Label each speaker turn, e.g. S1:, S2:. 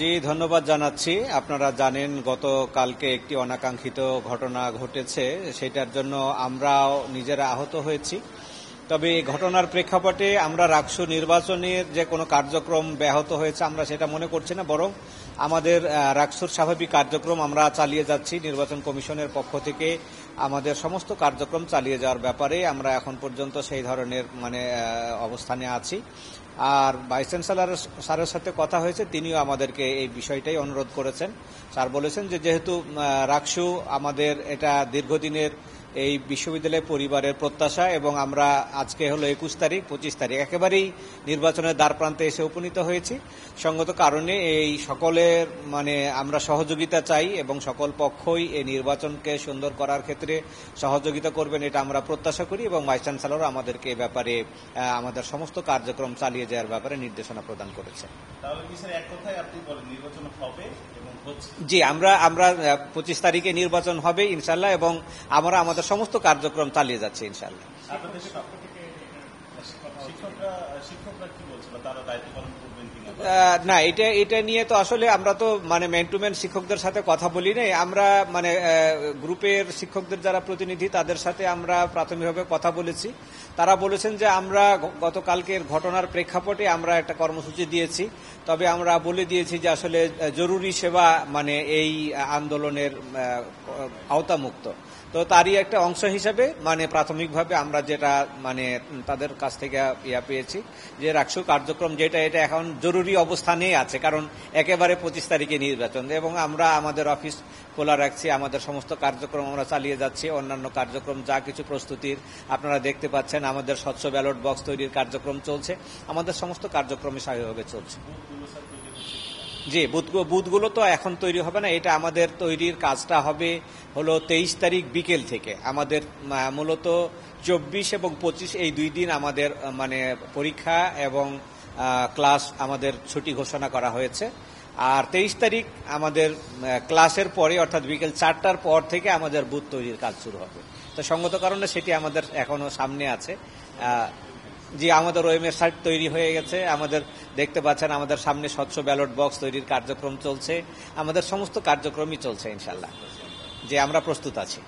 S1: জি, ধন্যবাদ জানাচ্ছি। আপনারা জানেন গতকালকে একটি অনাকাঙ্ক্ষিত ঘটনা ঘটেছে, সেটার জন্য আমরাও নিজেরা আহত হয়েছি। তবে এই ঘটনার প্রেক্ষাপটে আমরা রাকসু নির্বাচনের যে কোনো কার্যক্রম ব্যাহত হয়েছে আমরা সেটা মনে করছি না, বরং আমাদের রাকসুর স্বাভাবিক কার্যক্রম আমরা চালিয়ে যাচ্ছি। নির্বাচন কমিশনের পক্ষ থেকে আমাদের সমস্ত কার্যক্রম চালিয়ে যাওয়ার ব্যাপারে আমরা এখন পর্যন্ত সেই ধরনের অবস্থানে আছি। আর ভাইস চ্যান্সেলর স্যারের সাথে কথা হয়েছে, তিনিও আমাদেরকে এই বিষয়টাই অনুরোধ করেছেন। স্যার বলেছেন যে যেহেতু রাকসু আমাদের এটা দীর্ঘদিনের এই বিশ্ববিদ্যালয় পরিবারের প্রত্যাশা এবং আমরা আজকে হলো 21 তারিখ 25 তারিখ একেবারেই নির্বাচনের দ্বারপ্রান্তে এসে উপনীত হয়েছি। সঙ্গত কারণে এই সকলের আমরা সহযোগিতা চাই এবং সকল পক্ষই এই নির্বাচনকে সুন্দর করার ক্ষেত্রে সহযোগিতা করবেন এটা আমরা প্রত্যাশা করি এবং ভাইস চ্যান্সেলর আমাদেরকে এ ব্যাপারে আমাদের সমস্ত কার্যক্রম চালিয়ে যাওয়ার ব্যাপারে নির্দেশনা প্রদান করেছে। জি, আমরা 25 তারিখে নির্বাচন হবে ইনশাল্লাহ এবং আমরা আমাদের সমস্ত কার্যক্রম চালিয়ে যাচ্ছি ইনশাল্লাহ। না, এটা নিয়ে তো আসলে আমরা তো ম্যান টু ম্যান শিক্ষকদের সাথে কথা বলি নাই। আমরা গ্রুপের শিক্ষকদের যারা প্রতিনিধি তাদের সাথে আমরা প্রাথমিকভাবে কথা বলেছি। তারা বলেছেন যে আমরা গতকালকের ঘটনার প্রেক্ষাপটে আমরা একটা কর্মসূচি দিয়েছি, তবে আমরা বলে দিয়েছি যে আসলে জরুরি সেবা এই আন্দোলনের আওতামুক্ত। তো তারই একটা অংশ হিসেবে প্রাথমিকভাবে আমরা যেটা তাদের কাছ থেকে পেয়েছি যে রাকসু কার্যক্রম যেটা এটা এখন জরুরি অবস্থানেই আছে, কারণ একেবারে 25 তারিখে নির্বাচন এবং আমরা আমাদের অফিস খোলা রাখছি, আমাদের সমস্ত কার্যক্রম আমরা চালিয়ে যাচ্ছি। অন্যান্য কার্যক্রম যা কিছু প্রস্তুতির আপনারা দেখতে পাচ্ছেন, আমাদের স্বচ্ছ ব্যালট বক্স তৈরির কার্যক্রম চলছে, আমাদের সমস্ত কার্যক্রমই স্বাভাবিকভাবে চলছে। জি, বুথগুলো তো এখন তৈরি হবে না, এটা আমাদের তৈরির কাজটা হবে হলো 23 তারিখ বিকেল থেকে। আমাদের মূলত 24 এবং 25 এই 2 দিন আমাদের পরীক্ষা এবং ক্লাস আমাদের ছুটি ঘোষণা করা হয়েছে। আর 23 তারিখ আমাদের ক্লাসের পরে অর্থাৎ বিকেল 4টার পর থেকে আমাদের বুথ তৈরির কাজ শুরু হবে। তো সঙ্গত কারণে সেটি আমাদের এখনো সামনে আছে। জি, আমাদের ওএমএস সাইট তৈরি হয়ে গেছে, আমাদের দেখতে পাচ্ছেন আমাদের সামনে স্বচ্ছ ব্যালট বক্স তৈরির কার্যক্রম চলছে, আমাদের সমস্ত কার্যক্রমই চলছে ইনশাল্লাহ। যে আমরা প্রস্তুত আছি।